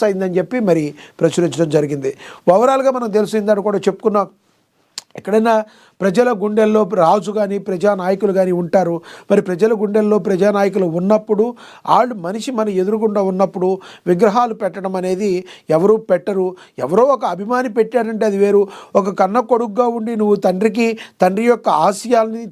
అయిందని చెప్పి మరి ప్రచురించడం జరిగింది. ఓవరాల్గా మనం తెలిసిందని కూడా చెప్పుకున్నాం. ఎక్కడైనా ప్రజల గుండెల్లో రాజు కానీ ప్రజానాయకులు కానీ ఉంటారు. మరి ప్రజల గుండెల్లో ప్రజానాయకులు ఉన్నప్పుడు వాళ్ళు మనిషి మన ఎదురుగుండా ఉన్నప్పుడు విగ్రహాలు పెట్టడం అనేది ఎవరూ పెట్టరు. ఎవరో ఒక అభిమాని పెట్టాడంటే అది వేరు. ఒక కన్న కొడుకుగా ఉండి నువ్వు తండ్రి యొక్క ఆశయాల్ని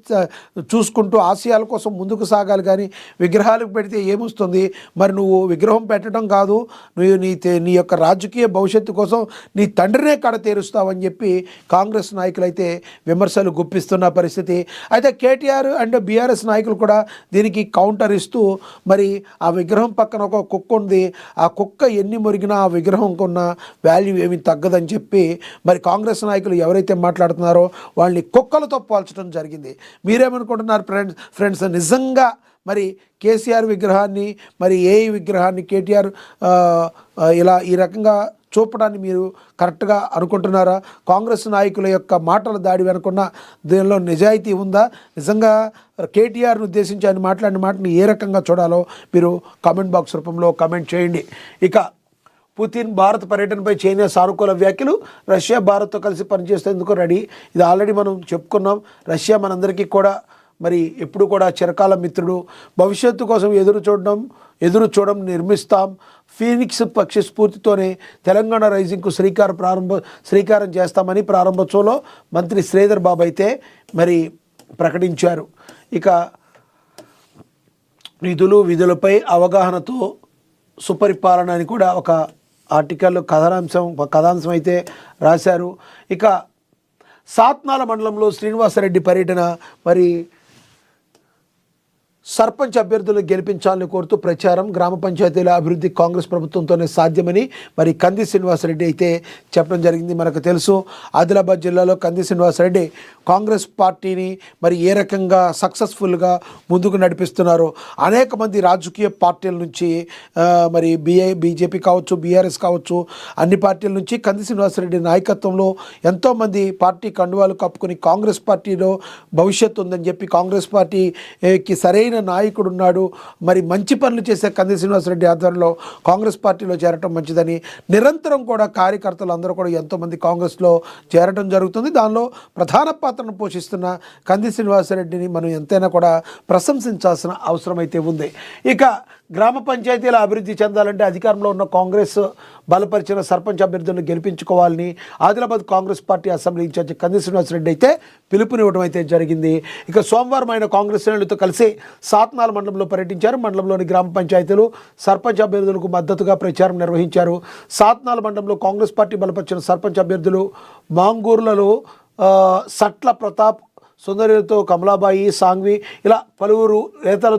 చూసుకుంటూ ఆశయాల కోసం ముందుకు సాగాలి. కానీ విగ్రహాలకు పెడితే ఏమొస్తుంది? మరి నువ్వు విగ్రహం పెట్టడం కాదు, నువ్వు నీ యొక్క రాజకీయ భవిష్యత్తు కోసం నీ తండ్రినే కడతేరుస్తావని చెప్పి కాంగ్రెస్ నాయకులు అయితే విమర్శలు గుప్పిస్తున్న పరిస్థితి. అయితే కేటీఆర్ అండ్ బీఆర్ఎస్ నాయకులు కూడా దీనికి కౌంటర్ ఇస్తూ మరి ఆ విగ్రహం పక్కన ఒక కుక్క ఉంది, ఆ కుక్క ఎన్ని మురిగినా ఆ విగ్రహంకు ఉన్న వాల్యూ ఏమీ తగ్గదని చెప్పి మరి కాంగ్రెస్ నాయకులు ఎవరైతే మాట్లాడుతున్నారో వాళ్ళని కుక్కలతో పోల్చడం జరిగింది. మీరేమనుకుంటున్నారు ఫ్రెండ్స్? నిజంగా మరి కేసీఆర్ విగ్రహాన్ని మరి ఏఈ విగ్రహాన్ని కేటీఆర్ ఇలా ఈ రకంగా చూపడాన్ని మీరు కరెక్ట్గా అనుకుంటున్నారా? కాంగ్రెస్ నాయకుల యొక్క మాటల దాడి వెనుకున్న దీనిలో నిజాయితీ ఉందా? నిజంగా కేటీఆర్ను ఉద్దేశించి ఆయన మాట్లాడిన మాటని ఏ రకంగా చూడాలో మీరు కామెంట్ బాక్స్ రూపంలో కామెంట్ చేయండి. ఇక పుతిన్ భారత్ పర్యటనపై చైనా సానుకూల వ్యాఖ్యలు. రష్యా భారత్తో కలిసి పనిచేసేందుకు రెడీ. ఇది ఆల్రెడీ మనం చెప్పుకున్నాం. రష్యా మనందరికీ కూడా మరి ఎప్పుడు కూడా చిరకాల మిత్రుడు. భవిష్యత్తు కోసం ఎదురు చూడడం నిర్మిస్తాం. ఫీనిక్స్ పక్షి స్ఫూర్తితోనే తెలంగాణ రైజింగ్కు శ్రీకారం చేస్తామని ప్రారంభోత్సవంలో మంత్రి శ్రీధర్ బాబు అయితే మరి ప్రకటించారు. ఇక విధులపై అవగాహనతో సుపరిపాలన అని కూడా ఒక ఆర్టికల్ కథాంశం అయితే రాశారు. ఇక సాత్నాల మండలంలో శ్రీనివాసరెడ్డి పర్యటన. మరి సర్పంచ్ అభ్యర్థులను గెలిపించాలని కోరుతూ ప్రచారం. గ్రామ పంచాయతీల అభివృద్ధి కాంగ్రెస్ ప్రభుత్వంతోనే సాధ్యమని మరి కంది శ్రీనివాసరెడ్డి అయితే చెప్పడం జరిగింది. మనకు తెలుసు ఆదిలాబాద్ జిల్లాలో కంది శ్రీనివాసరెడ్డి కాంగ్రెస్ పార్టీని మరి ఏ రకంగా సక్సెస్ఫుల్గా ముందుకు నడిపిస్తున్నారో. అనేక మంది రాజకీయ పార్టీల నుంచి మరి బీజేపీ కావచ్చు, బీఆర్ఎస్ కావచ్చు, అన్ని పార్టీల నుంచి కంది శ్రీనివాసరెడ్డి నాయకత్వంలో ఎంతోమంది పార్టీ కండువాలు కప్పుకొని కాంగ్రెస్ పార్టీలో భవిష్యత్తు ఉందని చెప్పి కాంగ్రెస్ పార్టీకి సరైన నాయకుడు ఉన్నాడు, మరి మంచి పనులు చేసే కంది శ్రీనివాసరెడ్డి ఆధ్వర్యంలో కాంగ్రెస్ పార్టీలో చేరటం మంచిదని నిరంతరం కూడా కార్యకర్తలు అందరూ కూడా ఎంతోమంది కాంగ్రెస్లో చేరటం జరుగుతుంది. దానిలో ప్రధాన పాత్రను పోషిస్తున్న కంది శ్రీనివాసరెడ్డిని మనం ఎంతైనా కూడా ప్రశంసించాల్సిన అవసరం అయితే ఉంది. ఇక గ్రామ పంచాయతీల అభివృద్ధి చెందాలంటే అధికారంలో ఉన్న కాంగ్రెస్ బలపరిచిన సర్పంచ్ అభ్యర్థులను గెలిపించుకోవాలని Adilabad Congress party assembly incharge Kandi Srinivasa Reddy అయితే పిలుపునివ్వడం అయితే జరిగింది. ఇక సోమవారం ఆయన కాంగ్రెస్ శ్రేణులతో కలిసి సాత్నాల మండలంలో పర్యటించారు. మండలంలోని గ్రామ పంచాయతీలు సర్పంచ్ అభ్యర్థులకు మద్దతుగా ప్రచారం నిర్వహించారు. సాత్నాల మండలంలో కాంగ్రెస్ పార్టీ బలపరిచిన సర్పంచ్ అభ్యర్థులు మాంగూర్లలో సట్ల ప్రతాప్, సుందరితో కమలాబాయి, సాంగ్వి ఇలా పలువురు నేతలు